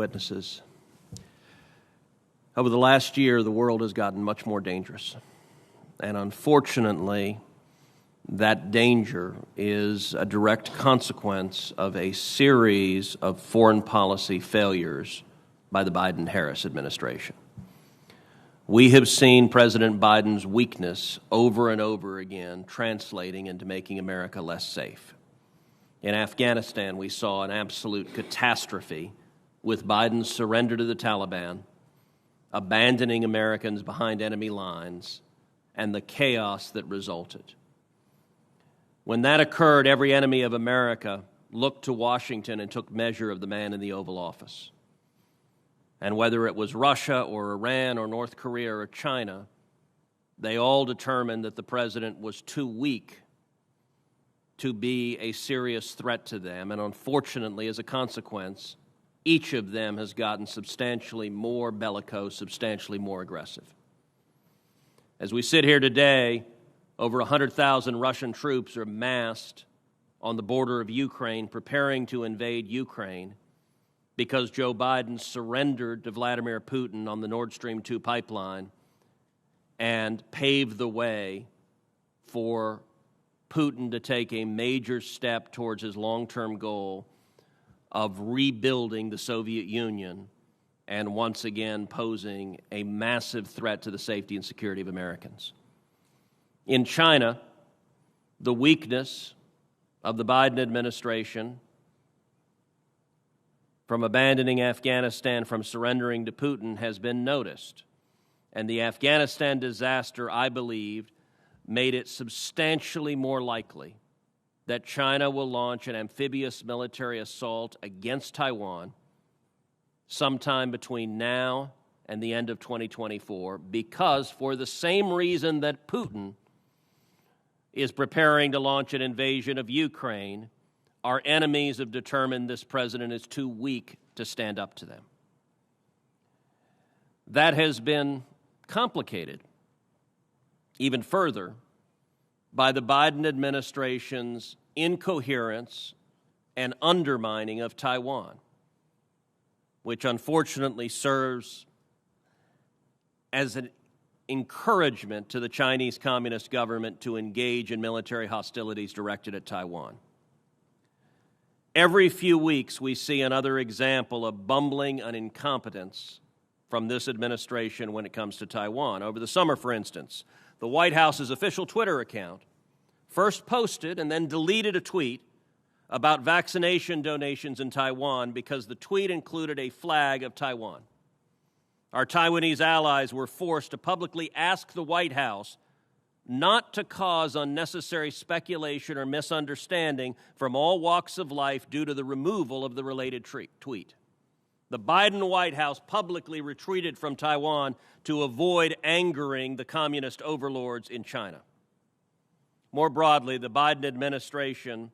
witnesses. Over the last year, the world has gotten much more dangerous. And unfortunately, that danger is a direct consequence of a series of foreign policy failures by the Biden-Harris administration. We have seen President Biden's weakness over and over again translating into making America less safe. In Afghanistan, we saw an absolute catastrophe with Biden's surrender to the Taliban, abandoning Americans behind enemy lines, and the chaos that resulted. When that occurred, every enemy of America looked to Washington and took measure of the man in the Oval Office. And whether it was Russia or Iran or North Korea or China, they all determined that the president was too weak to be a serious threat to them. And unfortunately, as a consequence, each of them has gotten substantially more bellicose, substantially more aggressive. As we sit here today, over 100,000 Russian troops are massed on the border of Ukraine, preparing to invade Ukraine because Joe Biden surrendered to Vladimir Putin on the Nord Stream 2 pipeline and paved the way for Putin to take a major step towards his long-term goal of rebuilding the Soviet Union and once again posing a massive threat to the safety and security of Americans. In China, the weakness of the Biden administration from abandoning Afghanistan, from surrendering to Putin, has been noticed. And the Afghanistan disaster, I believe, made it substantially more likely that China will launch an amphibious military assault against Taiwan sometime between now and the end of 2024, because for the same reason that Putin is preparing to launch an invasion of Ukraine, our enemies have determined this president is too weak to stand up to them. That has been complicated even further by the Biden administration's incoherence and undermining of Taiwan, which unfortunately serves as an encouragement to the Chinese Communist government to engage in military hostilities directed at Taiwan. Every few weeks, we see another example of bumbling and incompetence from this administration when it comes to Taiwan. Over the summer, for instance, the White House's official Twitter account first posted and then deleted a tweet about vaccination donations in Taiwan because the tweet included a flag of Taiwan. Our Taiwanese allies were forced to publicly ask the White House not to cause unnecessary speculation or misunderstanding from all walks of life due to the removal of the related tweet. The Biden White House publicly retreated from Taiwan to avoid angering the communist overlords in China. More broadly, the Biden administration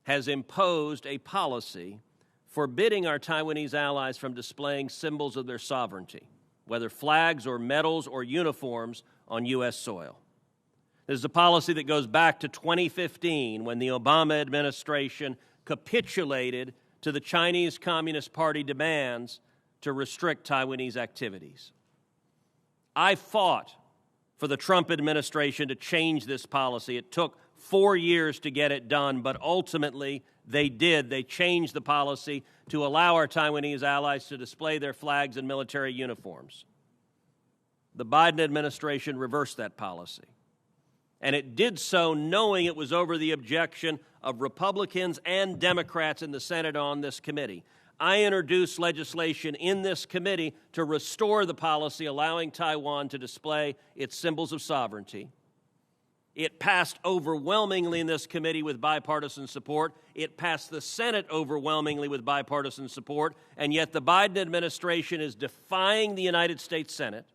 has imposed a policy forbidding our Taiwanese allies from displaying symbols of their sovereignty, whether flags or medals or uniforms, on U.S. soil. This is a policy that goes back to 2015 when the Obama administration capitulated to the Chinese Communist Party demands to restrict Taiwanese activities. I fought for the Trump administration to change this policy. It took 4 years to get it done, but ultimately they did. They changed the policy to allow our Taiwanese allies to display their flags and military uniforms. The Biden administration reversed that policy. And it did so knowing it was over the objection of Republicans and Democrats in the Senate on this committee. I introduced legislation in this committee to restore the policy allowing Taiwan to display its symbols of sovereignty. It passed overwhelmingly in this committee with bipartisan support. It passed the Senate overwhelmingly with bipartisan support, and yet the Biden administration is defying the United States Senate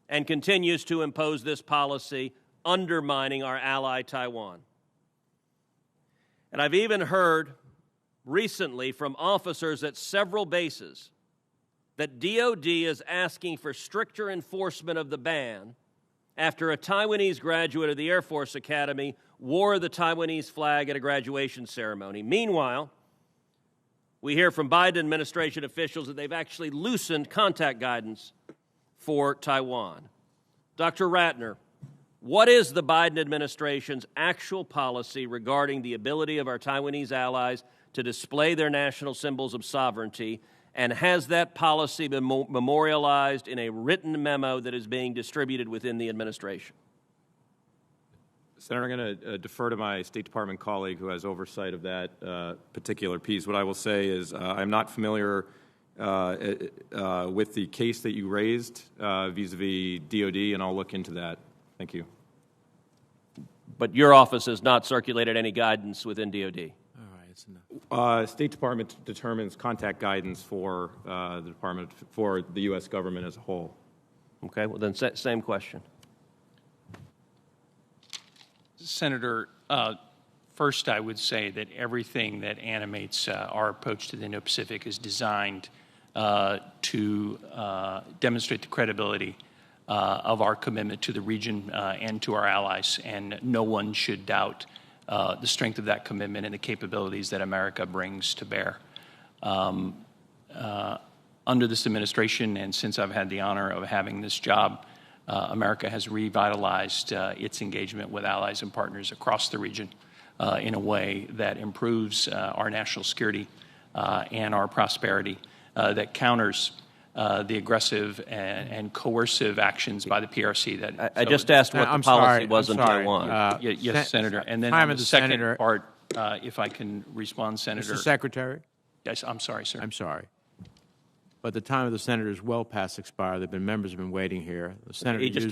and continues to impose this policy, undermining our ally Taiwan. And I've even heard recently from officers at several bases that DOD is asking for stricter enforcement of the ban after a Taiwanese graduate of the Air Force Academy wore the Taiwanese flag at a graduation ceremony. Meanwhile, We hear from Biden administration officials that they've actually loosened contact guidance for Taiwan. Dr. Ratner, what is the Biden administration's actual policy regarding the ability of our Taiwanese allies to display their national symbols of sovereignty, and has that policy been memorialized in a written memo that is being distributed within the administration? Senator, I'm going to defer to my State Department colleague who has oversight of that particular piece. What I will say is I'm not familiar with the case that you raised vis-a-vis DOD, and I'll look into that. Thank you. But your office has not circulated any guidance within DOD? All right, it's enough. State Department determines contact guidance for the Department for the U.S. government as a whole. Okay, well then same question. Senator, first I would say that everything that animates our approach to the Indo-Pacific is designed to demonstrate the credibility of our commitment to the region and to our allies, and no one should doubt the strength of that commitment and the capabilities that America brings to bear. Under this administration, and since I've had the honor of having this job, America has revitalized its engagement with allies and partners across the region in a way that improves our national security and our prosperity, that counters the aggressive and coercive actions by the PRC. That I just asked what the policy was in Taiwan. Yes, Senator. And then on the second part, if I can respond, Senator. Mr. Secretary? Yes, I'm sorry, sir. I'm sorry. But the time of the senator is well past expired. There have been members who have been waiting here. The senator He just